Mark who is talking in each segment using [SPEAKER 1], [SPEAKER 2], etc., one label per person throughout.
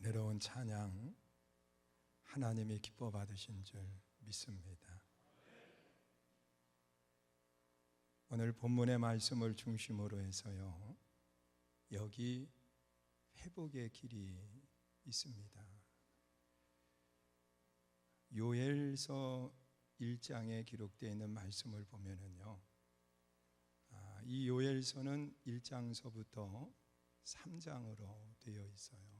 [SPEAKER 1] 은혜로운 찬양 하나님이 기뻐 받으신 줄 믿습니다. 오늘 본문의 말씀을 중심으로 해서요, 여기 회복의 길이 있습니다. 요엘서 1장에 기록되어 있는 말씀을 보면은요, 이 요엘서는 1장서부터 3장으로 되어 있어요.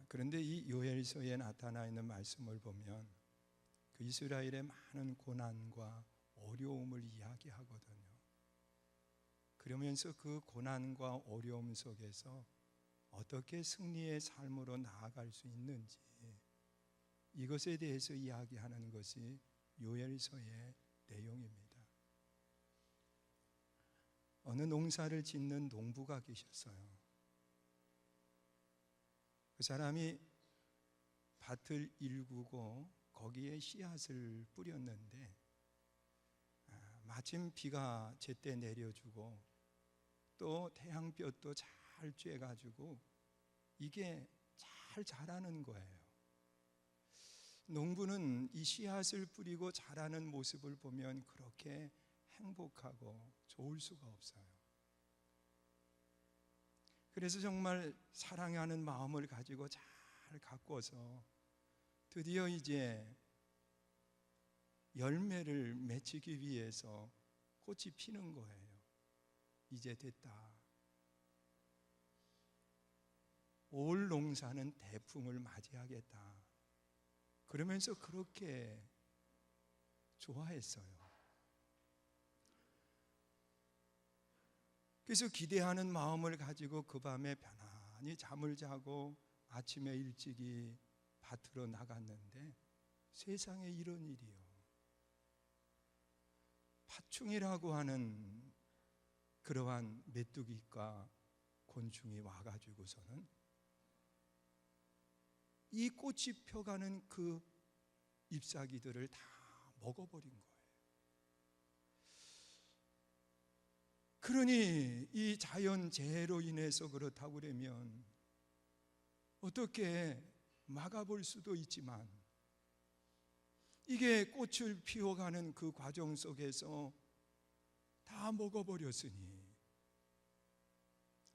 [SPEAKER 1] 그런데 이 요엘서에 나타나 있는 말씀을 보면 그 이스라엘의 많은 고난과 어려움을 이야기하거든요. 그러면서 그 고난과 어려움 속에서 어떻게 승리의 삶으로 나아갈 수 있는지, 이것에 대해서 이야기하는 것이 요엘서의 내용입니다. 어느 농사를 짓는 농부가 계셨어요. 그 사람이 밭을 일구고 거기에 씨앗을 뿌렸는데 마침 비가 제때 내려주고 또 태양볕도 잘 쬐가지고 이게 잘 자라는 거예요. 농부는 이 씨앗을 뿌리고 자라는 모습을 보면 그렇게 행복하고 좋을 수가 없어요. 그래서 정말 사랑하는 마음을 가지고 잘 가꿔서 드디어 이제 열매를 맺히기 위해서 꽃이 피는 거예요. 이제 됐다. 올 농사는 대풍을 맞이하겠다. 그러면서 그렇게 좋아했어요. 그래서 기대하는 마음을 가지고 그 밤에 편안히 잠을 자고 아침에 일찍이 밭으로 나갔는데 세상에 이런 일이요. 파충이라고 하는 그러한 메뚜기과 곤충이 와가지고서는 이 꽃이 펴가는 그 잎사귀들을 다 먹어버린 거예요. 그러니 이 자연재해로 인해서 그렇다고 그러면 어떻게 막아볼 수도 있지만 이게 꽃을 피워가는 그 과정 속에서 다 먹어버렸으니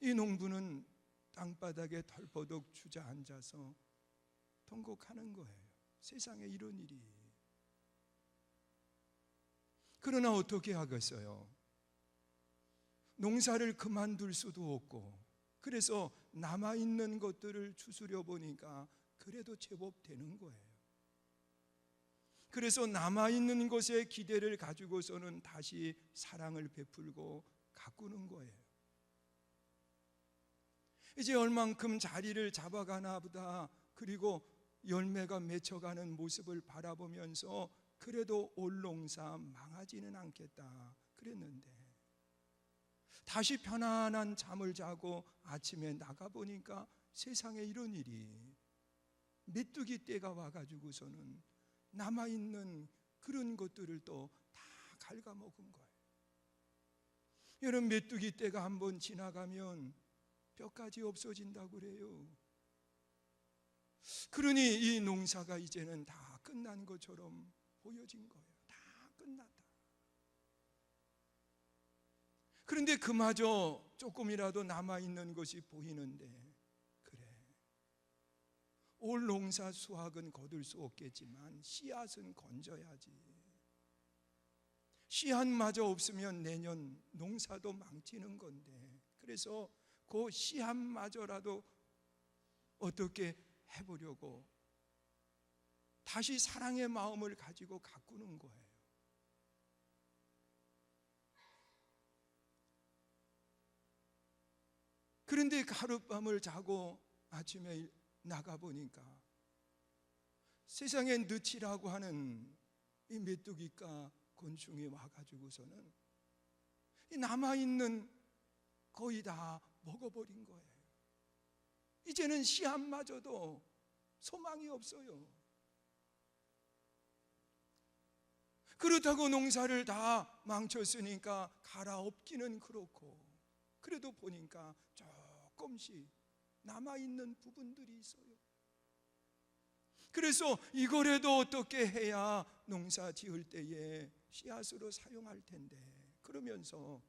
[SPEAKER 1] 이 농부는 땅바닥에 털버덕 주저앉아서 통곡하는 거예요. 세상에 이런 일이. 그러나 어떻게 하겠어요? 농사를 그만둘 수도 없고, 그래서 남아있는 것들을 추스려 보니까 그래도 제법 되는 거예요. 그래서 남아있는 것에 기대를 가지고서는 다시 사랑을 베풀고 가꾸는 거예요. 이제 얼만큼 자리를 잡아가나 보다, 그리고 열매가 맺혀가는 모습을 바라보면서 그래도 올 농사 망하지는 않겠다 그랬는데, 다시 편안한 잠을 자고 아침에 나가보니까 세상에 이런 일이, 메뚜기 떼가 와가지고서는 남아있는 그런 것들을 또 다 갉아먹은 거예요. 여러분, 메뚜기 떼가 한번 지나가면 뼈까지 없어진다고 그래요. 그러니 이 농사가 이제는 다 끝난 것처럼 보여진 거예요. 다 끝났다. 그런데 그마저 조금이라도 남아있는 것이 보이는데, 그래, 올 농사 수확은 거둘 수 없겠지만 씨앗은 건져야지. 씨앗마저 없으면 내년 농사도 망치는 건데, 그래서 그 씨앗마저라도 어떻게 해보려고 다시 사랑의 마음을 가지고 가꾸는 거예요. 그런데 하룻밤을 자고 아침에 나가보니까 세상에 느치라고 하는 이 메뚜기과 곤충이 와가지고서는 이 남아있는 거의 다 먹어버린 거예요. 이제는 씨앗마저도 소망이 없어요. 그렇다고 농사를 다 망쳤으니까 갈아엎기는 그렇고, 그래도 보니까 조금씩 남아있는 부분들이 있어요. 그래서 이거라도 어떻게 해야 농사 지을 때에 씨앗으로 사용할 텐데, 그러면서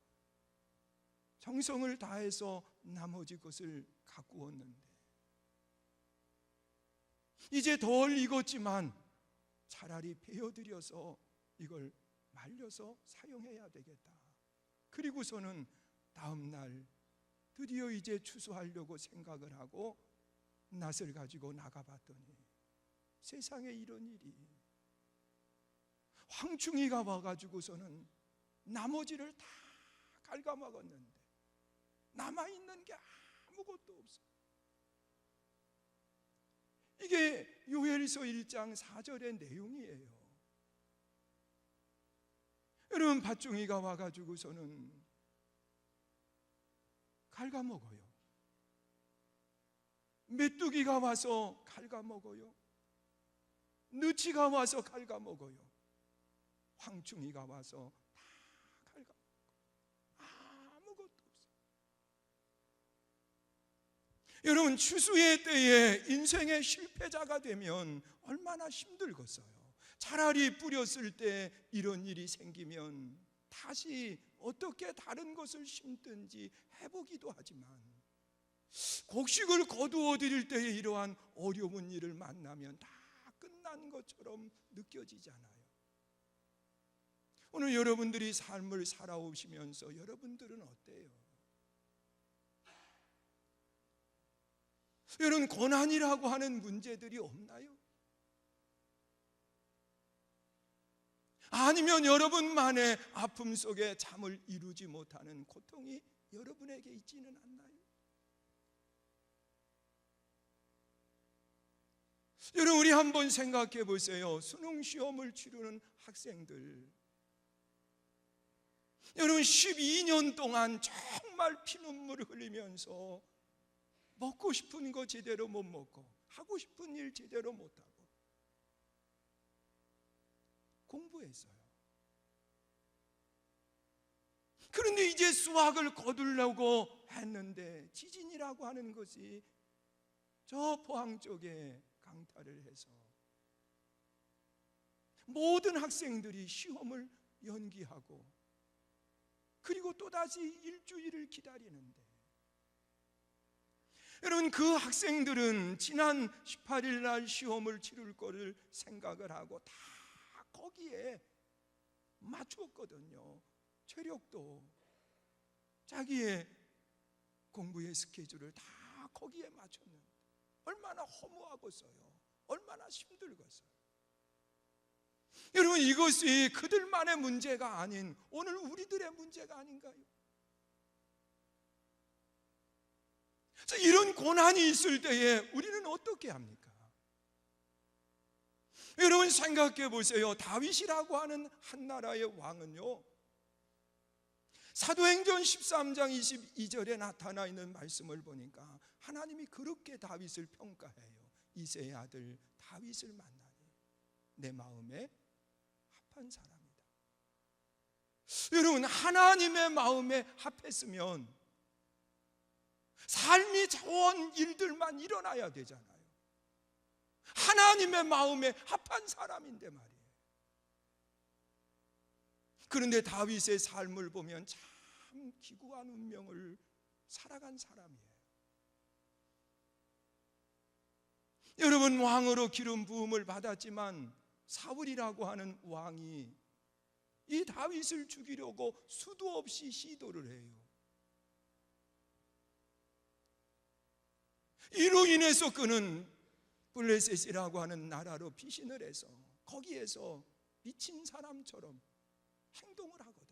[SPEAKER 1] 정성을 다해서 나머지 것을 가꾸었는데, 이제 덜 익었지만 차라리 베어들여서 이걸 말려서 사용해야 되겠다. 그리고서는 다음 날 드디어 이제 추수하려고 생각을 하고 낫을 가지고 나가봤더니 세상에 이런 일이, 황충이가 와가지고서는 나머지를 다 갉아먹었는데 남아있는 게 아무것도 없어요. 이게 요엘서 1장 4절의 내용이에요. 여러분, 밭종이가 와가지고서는 갉아먹어요. 메뚜기가 와서 갉아먹어요. 느치가 와서 갉아먹어요. 황충이가 와서 다 갉아먹어요. 아무것도 없어요. 여러분, 추수의 때에 인생의 실패자가 되면 얼마나 힘들겠어요. 차라리 뿌렸을 때 이런 일이 생기면 다시 어떻게 다른 것을 심든지 해보기도 하지만, 곡식을 거두어 드릴 때에 이러한 어려운 일을 만나면 다 끝난 것처럼 느껴지잖아요. 오늘 여러분들이 삶을 살아오시면서 여러분들은 어때요? 여러분, 고난이라고 하는 문제들이 없나요? 아니면 여러분만의 아픔 속에 잠을 이루지 못하는 고통이 여러분에게 있지는 않나요? 여러분, 우리 한번 생각해 보세요. 수능 시험을 치르는 학생들, 여러분 12년 동안 정말 피눈물을 흘리면서 먹고 싶은 거 제대로 못 먹고 하고 싶은 일 제대로 못하고 공부했어요. 그런데 이제 수학을 거두려고 했는데 지진이라고 하는 것이 저 포항 쪽에 강타를 해서 모든 학생들이 시험을 연기하고, 그리고 또다시 일주일을 기다리는데, 여러분, 그 학생들은 지난 18일 날 시험을 치를 거를 생각을 하고 다 거기에 맞추었거든요. 체력도, 자기의 공부의 스케줄을 다 거기에 맞췄는데 얼마나 허무하겠어요. 얼마나 힘들겠어요. 여러분, 이것이 그들만의 문제가 아닌 오늘 우리들의 문제가 아닌가요? 이런 고난이 있을 때에 우리는 어떻게 합니까? 여러분, 생각해 보세요. 다윗이라고 하는 한 나라의 왕은요, 사도행전 13장 22절에 나타나 있는 말씀을 보니까 하나님이 그렇게 다윗을 평가해요. 이새의 아들 다윗을 만나니 내 마음에 합한 사람이다. 여러분, 하나님의 마음에 합했으면 삶이 좋은 일들만 일어나야 되잖아요. 하나님의 마음에 합한 사람인데 말이에요. 그런데 다윗의 삶을 보면 참 기구한 운명을 살아간 사람이에요. 여러분, 왕으로 기름 부음을 받았지만 사울이라고 하는 왕이 이 다윗을 죽이려고 수도 없이 시도를 해요. 이로 인해서 그는 블레셋이라고 하는 나라로 피신을 해서 거기에서 미친 사람처럼 행동을 하거든.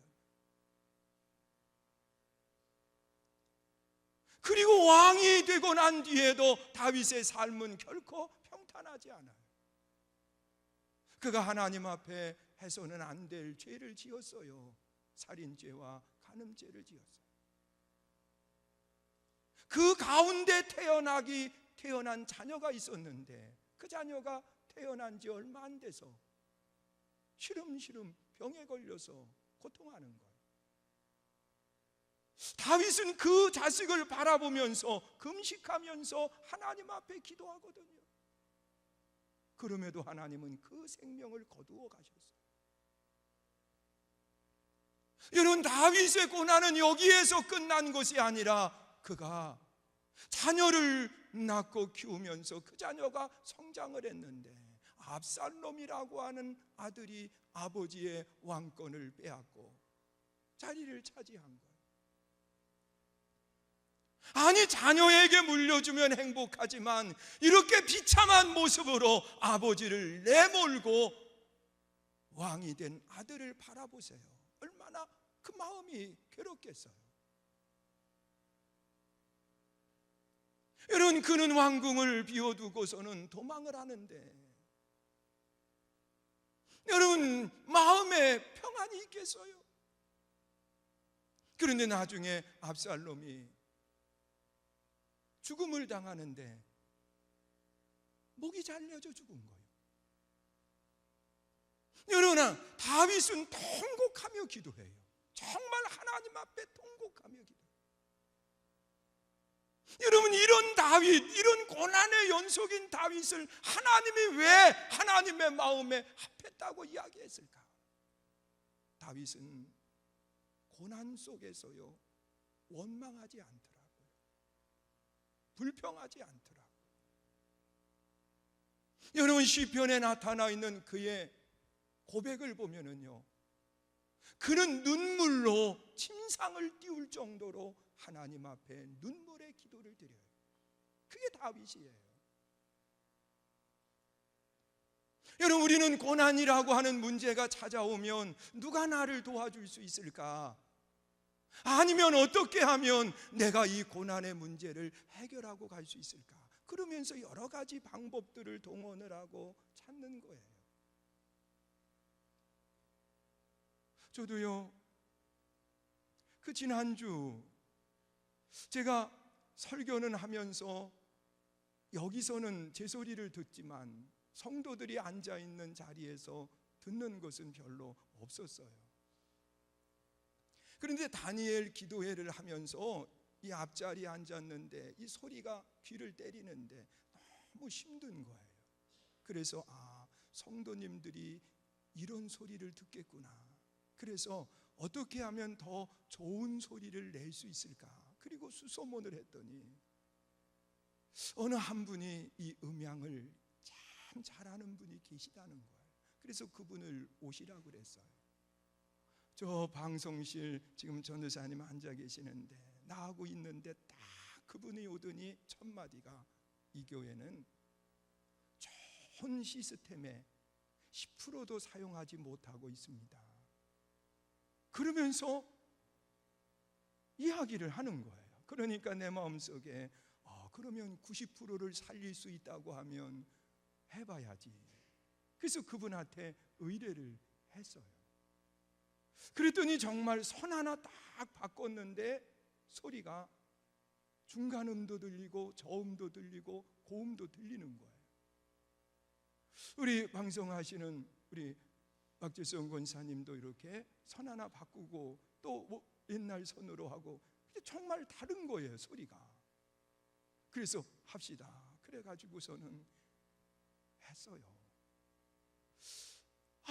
[SPEAKER 1] 그리고 왕이 되고 난 뒤에도 다윗의 삶은 결코 평탄하지 않아요. 그가 하나님 앞에 해서는 안 될 죄를 지었어요. 살인죄와 간음죄를 지었어요. 그 가운데 태어난 자녀가 있었는데 그 자녀가 태어난 지 얼마 안 돼서 시름시름 병에 걸려서 고통하는 거예요. 다윗은 그 자식을 바라보면서 금식하면서 하나님 앞에 기도하거든요. 그럼에도 하나님은 그 생명을 거두어 가셨어요. 여러분, 다윗의 고난은 여기에서 끝난 것이 아니라 그가 자녀를 낳고 키우면서 그 자녀가 성장을 했는데 압살롬이라고 하는 아들이 아버지의 왕권을 빼앗고 자리를 차지한 거예요. 아니, 자녀에게 물려주면 행복하지만 이렇게 비참한 모습으로 아버지를 내몰고 왕이 된 아들을 바라보세요. 얼마나 그 마음이 괴롭겠어요. 여러분, 그는 왕궁을 비워두고서는 도망을 하는데 여러분, 마음에 평안이 있겠어요? 그런데 나중에 압살롬이 죽음을 당하는데 목이 잘려져 죽은 거예요. 여러분, 다윗은 통곡하며 기도해요. 정말 하나님 앞에 통곡하며 기도해요. 여러분, 이런 다윗, 이런 고난의 연속인 다윗을 하나님이 왜 하나님의 마음에 합했다고 이야기했을까? 다윗은 고난 속에서요 원망하지 않더라고요. 불평하지 않더라고요. 여러분, 시편에 나타나 있는 그의 고백을 보면은요, 그는 눈물로 침상을 띄울 정도로 하나님 앞에 눈물의 기도를 드려요. 그게 다윗이에요. 여러분, 우리는 고난이라고 하는 문제가 찾아오면 누가 나를 도와줄 수 있을까? 아니면 어떻게 하면 내가 이 고난의 문제를 해결하고 갈 수 있을까? 그러면서 여러 가지 방법들을 동원을 하고 찾는 거예요. 저도요, 그 지난주 제가 설교는 하면서 여기서는 제 소리를 듣지만 성도들이 앉아있는 자리에서 듣는 것은 별로 없었어요. 그런데 다니엘 기도회를 하면서 이 앞자리에 앉았는데 이 소리가 귀를 때리는데 너무 힘든 거예요. 그래서 성도님들이 이런 소리를 듣겠구나. 그래서 어떻게 하면 더 좋은 소리를 낼 수 있을까? 그리고 수소문을 했더니 어느 한 분이 이 음향을 참 잘하는 분이 계시다는 거예요. 그래서 그분을 오시라고 그랬어요. 저 방송실 지금 전도사님 앉아 계시는데 나하고 있는데 딱 그분이 오더니 첫 마디가, 이 교회는 좋은 시스템에 10%도 사용하지 못하고 있습니다. 그러면서 이야기를 하는 거예요. 그러니까 내 마음속에 그러면 90%를 살릴 수 있다고 하면 해봐야지. 그래서 그분한테 의뢰를 했어요. 그랬더니 정말 선 하나 딱 바꿨는데 소리가 중간음도 들리고 저음도 들리고 고음도 들리는 거예요. 우리 방송하시는 우리 박재성 권사님도 이렇게 선 하나 바꾸고 또 옛날 선으로 하고 정말 다른 거예요, 소리가. 그래서 합시다. 그래가지고서는 했어요.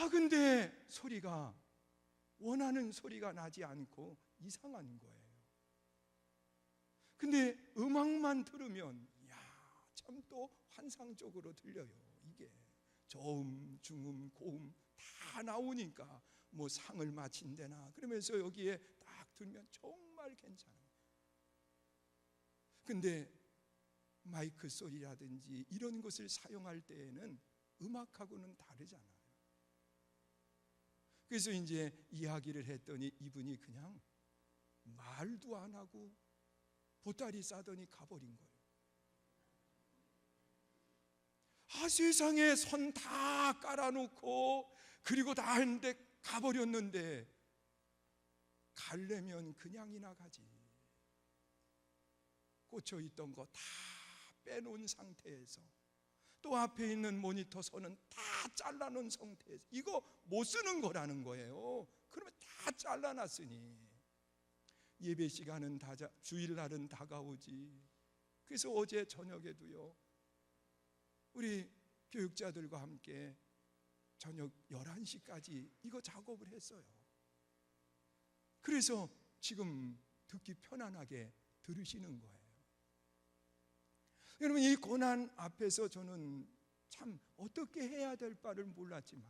[SPEAKER 1] 근데 소리가 원하는 소리가 나지 않고 이상한 거예요. 근데 음악만 들으면 참 또 환상적으로 들려요. 이게 저음, 중음, 고음 다 나오니까 뭐 상을 마친대나 그러면서 여기에 딱 들면 정말 괜찮아요. 근데 마이크 소리라든지 이런 것을 사용할 때에는 음악하고는 다르잖아요. 그래서 이제 이야기를 했더니 이분이 그냥 말도 안 하고 보따리 싸더니 가버린 거예요. 세상에 선 다 깔아놓고 그리고 다 했는데 가버렸는데 가려면 그냥이나 가지. 꽂혀있던 거 다 빼놓은 상태에서 또 앞에 있는 모니터 선은 다 잘라놓은 상태에서 이거 못 쓰는 거라는 거예요. 그러면 다 잘라놨으니 예배 시간은 주일날은 다가오지. 그래서 어제 저녁에도요, 우리 교육자들과 함께 저녁 11시까지 이거 작업을 했어요. 그래서 지금 듣기 편안하게 들으시는 거예요. 여러분, 이 고난 앞에서 저는 참 어떻게 해야 될 바를 몰랐지만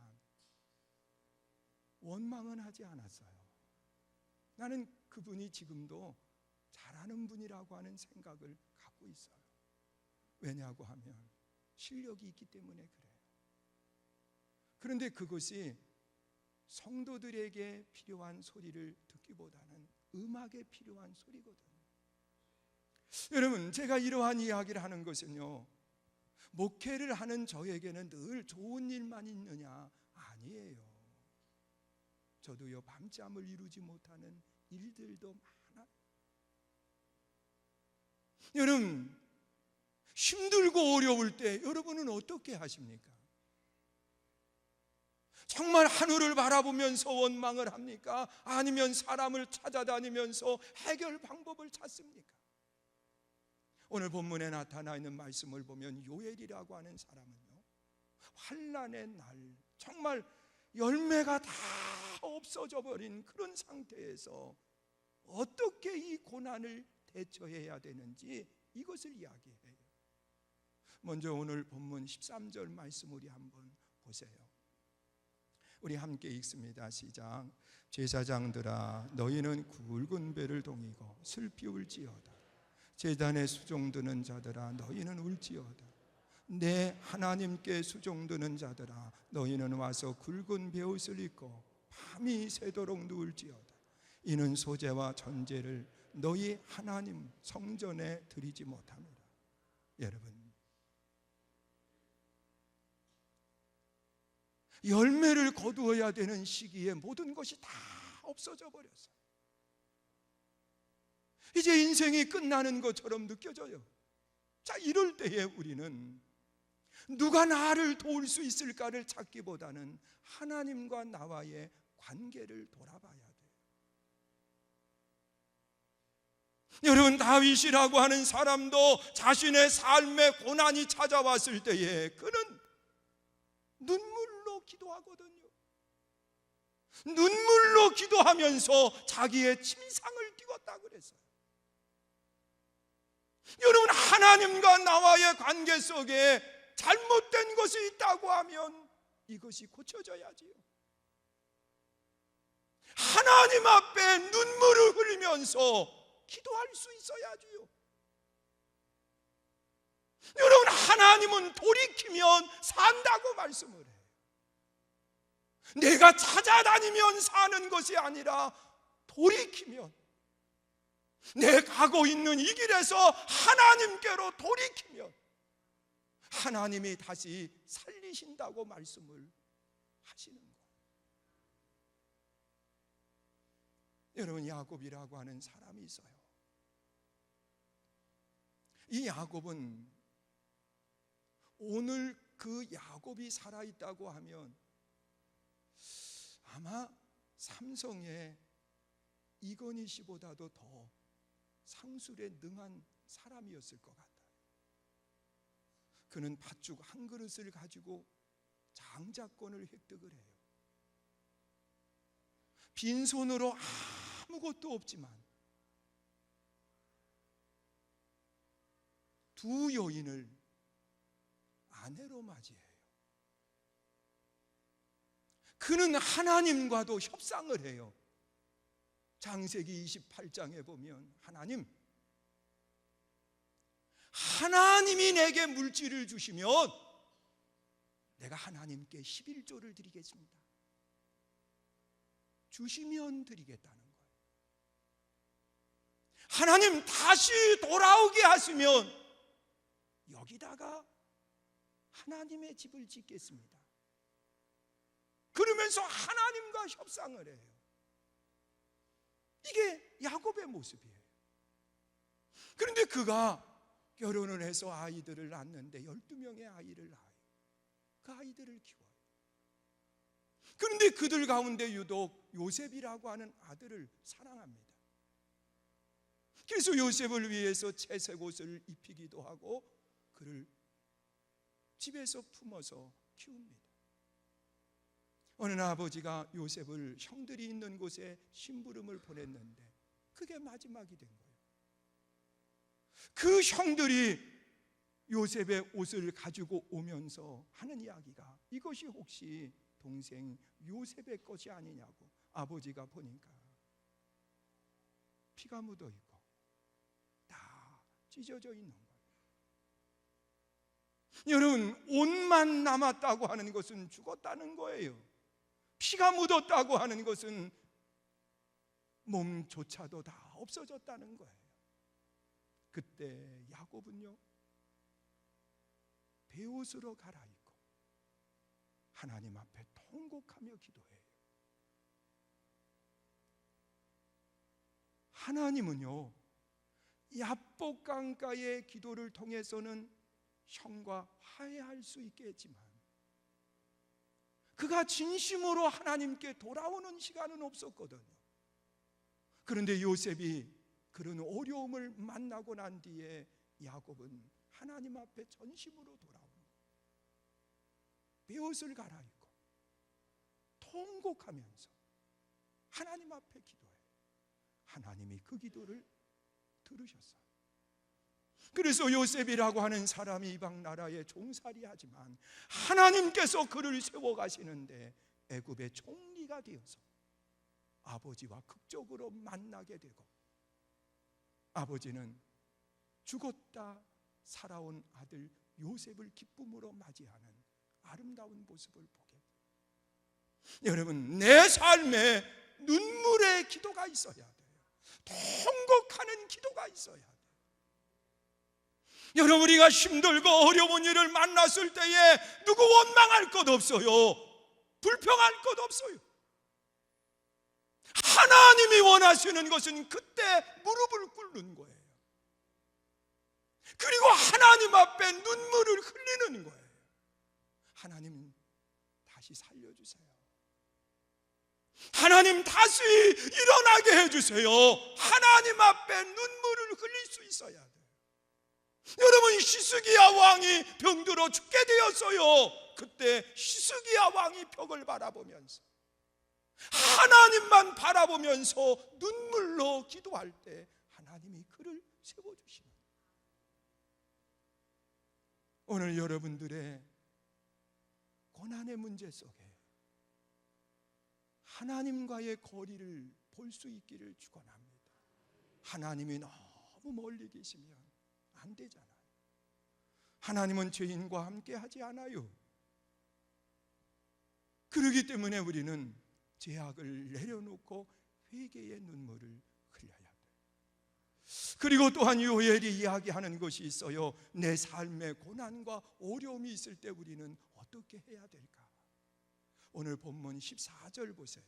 [SPEAKER 1] 원망은 하지 않았어요. 나는 그분이 지금도 잘하는 분이라고 하는 생각을 갖고 있어요. 왜냐고 하면 실력이 있기 때문에 그래요. 그런데 그것이 성도들에게 필요한 소리를 듣기보다는 음악에 필요한 소리거든요. 여러분, 제가 이러한 이야기를 하는 것은요, 목회를 하는 저에게는 늘 좋은 일만 있느냐? 아니에요. 저도요, 밤잠을 이루지 못하는 일들도 많아요. 여러분, 힘들고 어려울 때 여러분은 어떻게 하십니까? 정말 하늘을 바라보면서 원망을 합니까? 아니면 사람을 찾아다니면서 해결 방법을 찾습니까? 오늘 본문에 나타나 있는 말씀을 보면 요엘이라고 하는 사람은요, 환난의 날, 정말 열매가 다 없어져 버린 그런 상태에서 어떻게 이 고난을 대처해야 되는지 이것을 이야기해요. 먼저 오늘 본문 13절 말씀 우리 한번 보세요. 우리 함께 읽습니다. 시작. 제사장들아, 너희는 굵은 배를 동이고 슬피 울지어다. 제단에 수종드는 자들아, 너희는 울지어다. 내 하나님께 수종드는 자들아, 너희는 와서 굵은 베옷을 입고 밤이 새도록 누울지어다. 이는 소재와 전제를 너희 하나님 성전에 드리지 못함이라. 여러분, 열매를 거두어야 되는 시기에 모든 것이 다 없어져 버렸어요. 이제 인생이 끝나는 것처럼 느껴져요. 자, 이럴 때에 우리는 누가 나를 도울 수 있을까를 찾기보다는 하나님과 나와의 관계를 돌아봐야 돼요. 여러분, 다윗이라고 하는 사람도 자신의 삶에 고난이 찾아왔을 때에 그는 눈물로 기도하거든요. 눈물로 기도하면서 자기의 침상을 띄웠다 그랬어요. 여러분, 하나님과 나와의 관계 속에 잘못된 것이 있다고 하면 이것이 고쳐져야지요. 하나님 앞에 눈물을 흘리면서 기도할 수 있어야지요. 여러분, 하나님은 돌이키면 산다고 말씀을 해요. 내가 찾아다니면 사는 것이 아니라 돌이키면, 내 가고 있는 이 길에서 하나님께로 돌이키면 하나님이 다시 살리신다고 말씀을 하시는 거예요. 여러분, 야곱이라고 하는 사람이 있어요. 이 야곱은 오늘 그 야곱이 살아있다고 하면 아마 삼성의 이건희 씨보다도 더 상술에 능한 사람이었을 것 같아요. 그는 팥죽 한 그릇을 가지고 장자권을 획득을 해요. 빈손으로 아무것도 없지만 두 여인을 아내로 맞이해요. 그는 하나님과도 협상을 해요. 창세기 28장에 보면 하나님이 내게 물질을 주시면 내가 하나님께 11조를 드리겠습니다. 주시면 드리겠다는 거예요. 하나님 다시 돌아오게 하시면 여기다가 하나님의 집을 짓겠습니다. 그러면서 하나님과 협상을 해요. 이게 야곱의 모습이에요. 그런데 그가 결혼을 해서 아이들을 낳는데 12명의 아이를 낳아요. 그 아이들을 키워요. 그런데 그들 가운데 유독 요셉이라고 하는 아들을 사랑합니다. 그래서 요셉을 위해서 채색 옷을 입히기도 하고 그를 집에서 품어서 키웁니다. 어느 날 아버지가 요셉을 형들이 있는 곳에 심부름을 보냈는데 그게 마지막이 된 거예요. 그 형들이 요셉의 옷을 가지고 오면서 하는 이야기가 이것이 혹시 동생 요셉의 것이 아니냐고. 아버지가 보니까 피가 묻어 있고 다 찢어져 있는 거예요. 여러분, 옷만 남았다고 하는 것은 죽었다는 거예요. 피가 묻었다고 하는 것은 몸조차도 다 없어졌다는 거예요. 그때 야곱은요, 베옷으로 갈아입고 하나님 앞에 통곡하며 기도해요. 하나님은요, 야복강가의 기도를 통해서는 형과 화해할 수 있겠지만 그가 진심으로 하나님께 돌아오는 시간은 없었거든요. 그런데 요셉이 그런 어려움을 만나고 난 뒤에 야곱은 하나님 앞에 전심으로 돌아옵니다. 베옷을 갈아입고 통곡하면서 하나님 앞에 기도해요. 하나님이 그 기도를 들으셨어요. 그래서 요셉이라고 하는 사람이 이방 나라에 종살이하지만 하나님께서 그를 세워가시는데 애굽의 총리가 되어서 아버지와 극적으로 만나게 되고 아버지는 죽었다 살아온 아들 요셉을 기쁨으로 맞이하는 아름다운 모습을 보게 돼요. 여러분, 내 삶에 눈물의 기도가 있어야 돼요. 통곡하는 기도가 있어야 돼요. 여러분, 우리가 힘들고 어려운 일을 만났을 때에 누구 원망할 것 없어요. 불평할 것 없어요. 하나님이 원하시는 것은 그때 무릎을 꿇는 거예요. 그리고 하나님 앞에 눈물을 흘리는 거예요. 하나님, 다시 살려주세요. 하나님, 다시 일어나게 해주세요. 하나님 앞에 눈물을 흘릴 수 있어야 돼요. 여러분, 히스기야 왕이 병들어 죽게 되었어요. 그때 히스기야 왕이 벽을 바라보면서 하나님만 바라보면서 눈물로 기도할 때 하나님이 그를 세워주시는 거예요. 오늘 여러분들의 고난의 문제 속에 하나님과의 거리를 볼 수 있기를 축원합니다. 하나님이 너무 멀리 계시면 안 되잖아요. 하나님은 죄인과 함께 하지 않아요. 그렇기 때문에 우리는 죄악을 내려놓고 회개의 눈물을 흘려야 돼요. 그리고 또한 요엘이 이야기하는 것이 있어요. 내 삶에 고난과 어려움이 있을 때 우리는 어떻게 해야 될까? 오늘 본문 14절 보세요.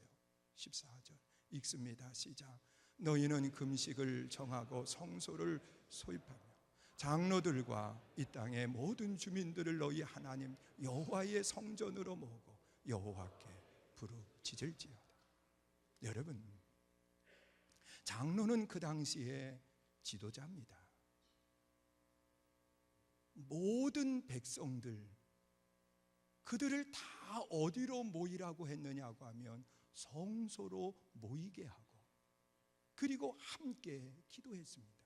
[SPEAKER 1] 14절 읽습니다. 시작. 너희는 금식을 정하고 성소를 소입하며 장로들과 이 땅의 모든 주민들을 너희 하나님 여호와의 성전으로 모으고 여호와께 부르짖을지어다. 여러분, 장로는 그 당시에 지도자입니다. 모든 백성들, 그들을 다 어디로 모이라고 했느냐고 하면 성소로 모이게 하고 그리고 함께 기도했습니다.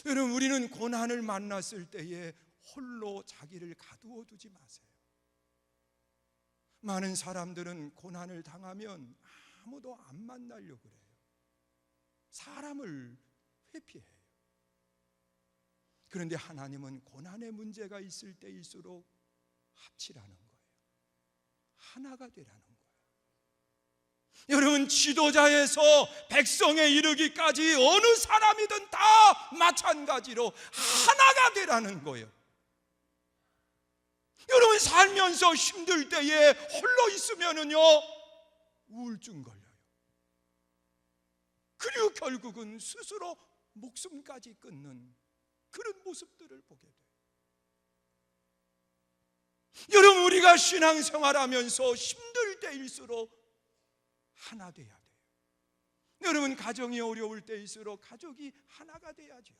[SPEAKER 1] 여러분, 우리는 고난을 만났을 때에 홀로 자기를 가두어 두지 마세요. 많은 사람들은 고난을 당하면 아무도 안 만나려고 그래요. 사람을 회피해요. 그런데 하나님은 고난의 문제가 있을 때일수록 합치라는 거예요. 하나가 되라는 거예요. 여러분, 지도자에서 백성에 이르기까지 어느 사람이든 다 마찬가지로 하나가 되라는 거예요. 여러분, 살면서 힘들 때에 홀로 있으면은요 우울증 걸려요. 그리고 결국은 스스로 목숨까지 끊는 그런 모습들을 보게 돼요. 여러분, 우리가 신앙생활하면서 힘들 때일수록 하나 돼야 돼요. 여러분, 가정이 어려울 때일수록 가족이 하나가 돼야죠.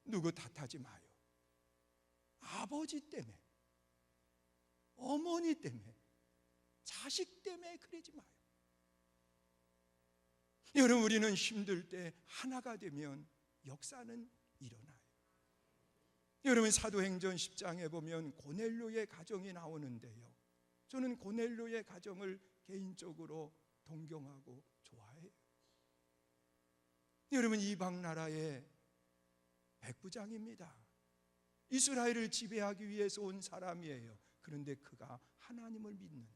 [SPEAKER 1] 누구 탓하지 마요. 아버지 때문에, 어머니 때문에, 자식 때문에 그러지 마요. 여러분, 우리는 힘들 때 하나가 되면 역사는 일어나요. 여러분, 사도행전 10장에 보면 고넬료의 가정이 나오는데요, 저는 고넬료의 가정을 개인적으로 동경하고 좋아해요. 여러분, 이방 나라의 백부장입니다. 이스라엘을 지배하기 위해서 온 사람이에요. 그런데 그가 하나님을 믿는데,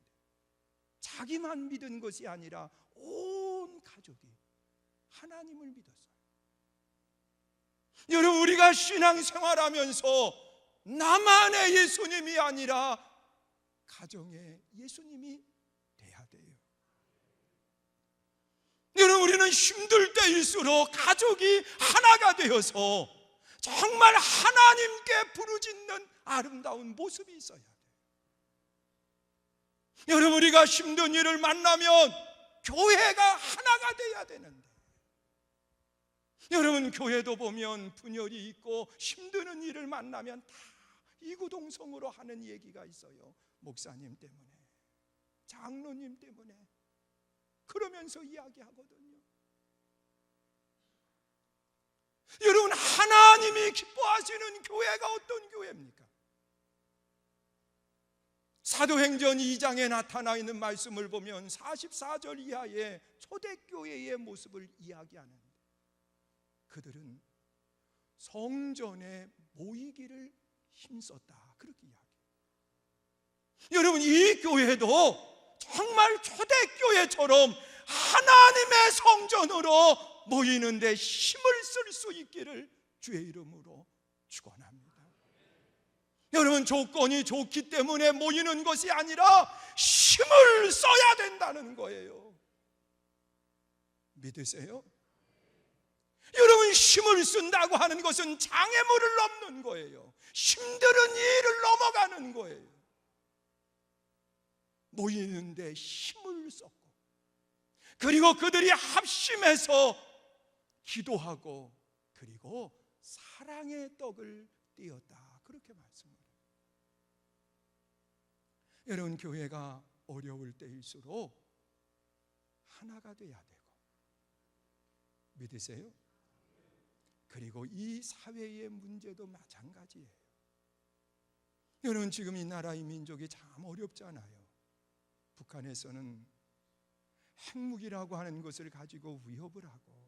[SPEAKER 1] 자기만 믿은 것이 아니라 온 가족이 하나님을 믿었어요. 여러분, 우리가 신앙생활하면서 나만의 예수님이 아니라 가정의 예수님이 돼야 돼요. 여러분, 우리는 힘들 때일수록 가족이 하나가 되어서 정말 하나님께 부르짖는 아름다운 모습이 있어야 돼요. 여러분, 우리가 힘든 일을 만나면 교회가 하나가 돼야 되는데, 여러분, 교회도 보면 분열이 있고 힘드는 일을 만나면 다 이구동성으로 하는 얘기가 있어요. 목사님 때문에, 장로님 때문에, 그러면서 이야기하거든요. 여러분, 하나님이 기뻐하시는 교회가 어떤 교회입니까? 사도행전 2장에 나타나 있는 말씀을 보면 44절 이하의 초대교회의 모습을 이야기하는데, 그들은 성전에 모이기를 힘썼다, 그렇게 이야기해요. 여러분, 이 교회도 정말 초대교회처럼 하나님의 성전으로 모이는데 힘을 쓸 수 있기를 주의 이름으로 축원합니다. 여러분, 조건이 좋기 때문에 모이는 것이 아니라 힘을 써야 된다는 거예요. 믿으세요? 여러분, 힘을 쓴다고 하는 것은 장애물을 넘는 거예요. 힘든 일을 넘어가는 거예요. 모이는데 힘을 썼고, 그리고 그들이 합심해서 기도하고, 그리고 사랑의 떡을 띄었다, 그렇게 말씀합니다. 여러분, 교회가 어려울 때일수록 하나가 돼야 되고, 믿으세요? 그리고 이 사회의 문제도 마찬가지예요. 여러분, 지금 이 나라의 민족이 참 어렵잖아요. 북한에서는 핵무기라고 하는 것을 가지고 위협을 하고,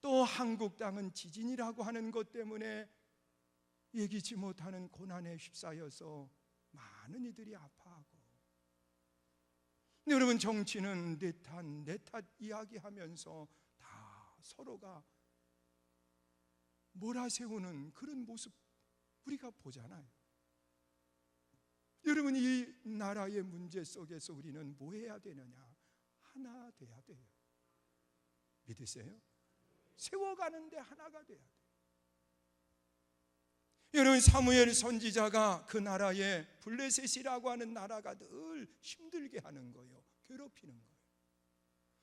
[SPEAKER 1] 또 한국 땅은 지진이라고 하는 것 때문에 예기치 못하는 고난에 휩싸여서 많은 이들이 아파하고, 여러분, 정치는 내 탓 이야기하면서 다 서로가 몰아세우는 그런 모습 우리가 보잖아요. 여러분, 이 나라의 문제 속에서 우리는 뭐 해야 되느냐? 하나 돼야 돼요. 믿으세요? 세워가는데 하나가 돼야 돼요. 여러분, 사무엘 선지자가 그 나라에 블레셋이라고 하는 나라가 늘 힘들게 하는 거예요. 괴롭히는 거예요.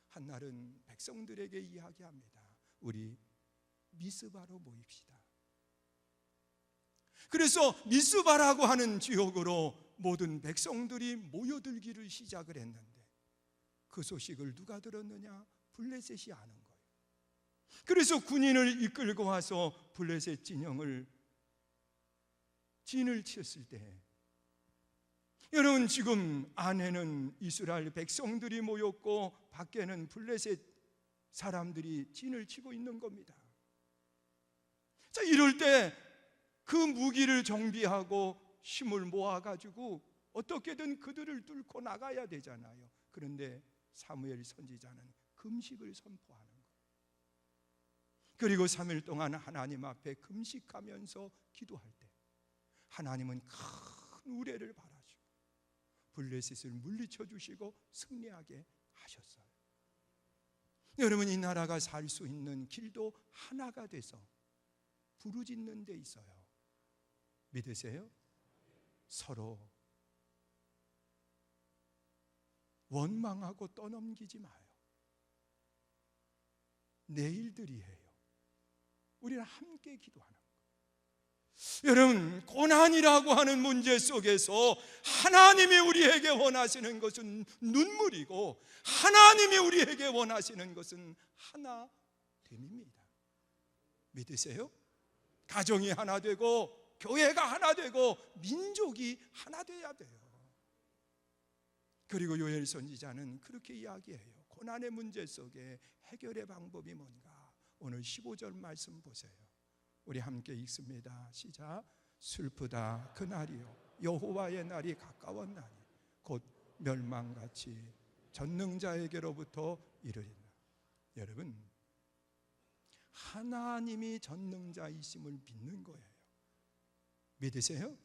[SPEAKER 1] 한날은 백성들에게 이야기합니다. 우리 미스바로 모입시다. 그래서 미스바라고 하는 지역으로 모든 백성들이 모여들기를 시작을 했는데, 그 소식을 누가 들었느냐? 블레셋이 아는 거예요. 그래서 군인을 이끌고 와서 블레셋 진영을 진을 쳤을 때, 여러분, 지금 안에는 이스라엘 백성들이 모였고 밖에는 블레셋 사람들이 진을 치고 있는 겁니다. 자, 이럴 때 그 무기를 정비하고 힘을 모아가지고 어떻게든 그들을 뚫고 나가야 되잖아요. 그런데 사무엘 선지자는 금식을 선포하는 거예요. 그리고 3일 동안 하나님 앞에 금식하면서 기도할 때 하나님은 큰 우레를 바라시고 블레셋을 물리쳐 주시고 승리하게 하셨어요. 여러분, 이 나라가 살 수 있는 길도 하나가 돼서 부르짖는 데 있어요. 믿으세요? 서로 원망하고 떠넘기지 마요. 내일들이에요. 우리는 함께 기도하는 거예요. 여러분, 고난이라고 하는 문제 속에서 하나님이 우리에게 원하시는 것은 눈물이고, 하나님이 우리에게 원하시는 것은 하나됨입니다. 믿으세요? 가정이 하나 되고, 교회가 하나 되고, 민족이 하나 돼야 돼요. 그리고 요엘 선지자는 그렇게 이야기해요. 고난의 문제 속에 해결의 방법이 뭔가? 오늘 15절 말씀 보세요. 우리 함께 읽습니다. 시작. 슬프다 그날이요, 여호와의 날이 가까웠나니 곧 멸망같이 전능자에게로부터 이르리라. 여러분, 하나님이 전능자이심을 믿는 거예요. 믿으세요?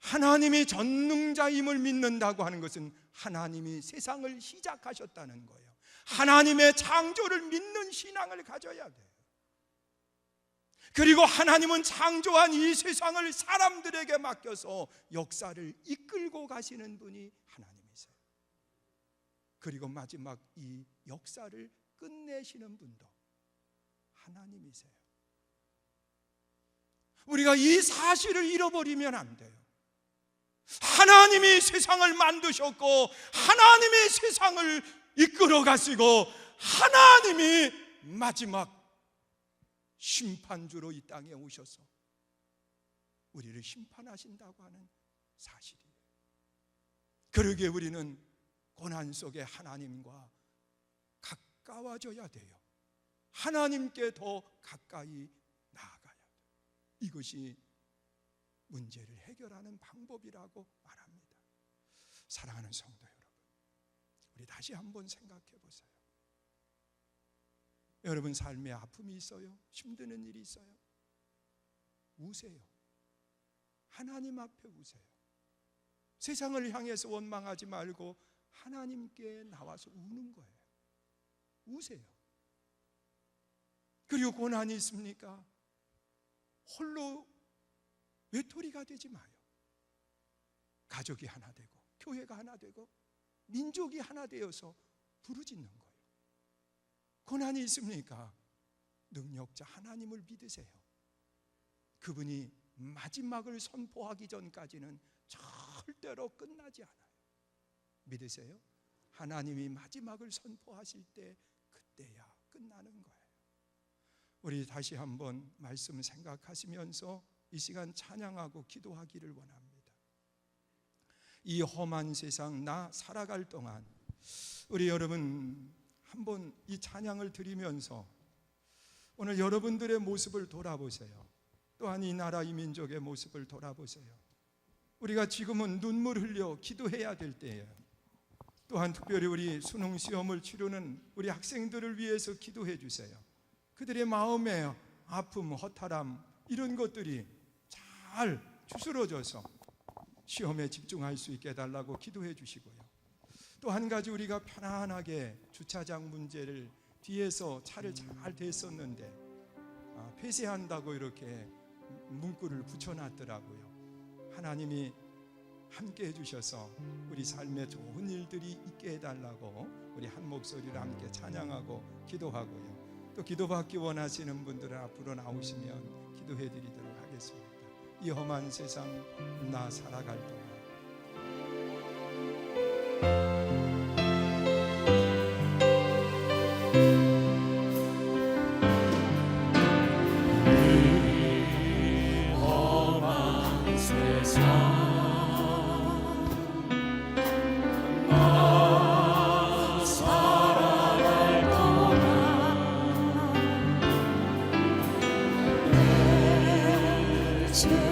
[SPEAKER 1] 하나님이 전능자임을 믿는다고 하는 것은 하나님이 세상을 시작하셨다는 거예요. 하나님의 창조를 믿는 신앙을 가져야 돼요. 그리고 하나님은 창조한 이 세상을 사람들에게 맡겨서 역사를 이끌고 가시는 분이 하나님이세요. 그리고 마지막 이 역사를 끝내시는 분도 하나님이세요. 우리가 이 사실을 잃어버리면 안 돼요. 하나님이 세상을 만드셨고, 하나님이 세상을 이끌어 가시고, 하나님이 마지막 심판주로 이 땅에 오셔서 우리를 심판하신다고 하는 사실이에요. 그러기에 우리는 고난 속에 하나님과 가까워져야 돼요. 하나님께 더 가까이 나아가야 돼요. 이것이 문제를 해결하는 방법이라고 말합니다. 사랑하는 성도 여러분, 우리 다시 한번 생각해 보세요. 여러분 삶에 아픔이 있어요? 힘드는 일이 있어요? 우세요. 하나님 앞에 우세요. 세상을 향해서 원망하지 말고 하나님께 나와서 우는 거예요. 우세요. 그리고 고난이 있습니까? 홀로 외톨이가 되지 마요. 가족이 하나 되고, 교회가 하나 되고, 민족이 하나 되어서 부르짖는 거예요. 고난이 있습니까? 능력자 하나님을 믿으세요. 그분이 마지막을 선포하기 전까지는 절대로 끝나지 않아요. 믿으세요? 하나님이 마지막을 선포하실 때 그때야 끝나는 거예요. 우리 다시 한번 말씀 생각하시면서 이 시간 찬양하고 기도하기를 원합니다. 이 험한 세상 나 살아갈 동안 우리 여러분 한번 이 찬양을 드리면서 오늘 여러분들의 모습을 돌아보세요. 또한 이 나라 이 민족의 모습을 돌아보세요. 우리가 지금은 눈물 흘려 기도해야 될 때예요. 또한 특별히 우리 수능 시험을 치르는 우리 학생들을 위해서 기도해 주세요. 그들의 마음에 아픔, 허탈함 이런 것들이 잘 추스러져서 시험에 집중할 수 있게 해달라고 기도해 주시고요. 또 한 가지, 우리가 편안하게 주차장 문제를 뒤에서 차를 잘 댔었는데 폐쇄한다고 이렇게 문구를 붙여놨더라고요. 하나님이 함께 해주셔서 우리 삶에 좋은 일들이 있게 해달라고 우리 한 목소리로 함께 찬양하고 기도하고요. 또 기도받기 원하시는 분들은 앞으로 나오시면 기도해 드리도록 하겠습니다. 이 험한 세상 나 살아갈 동안
[SPEAKER 2] 주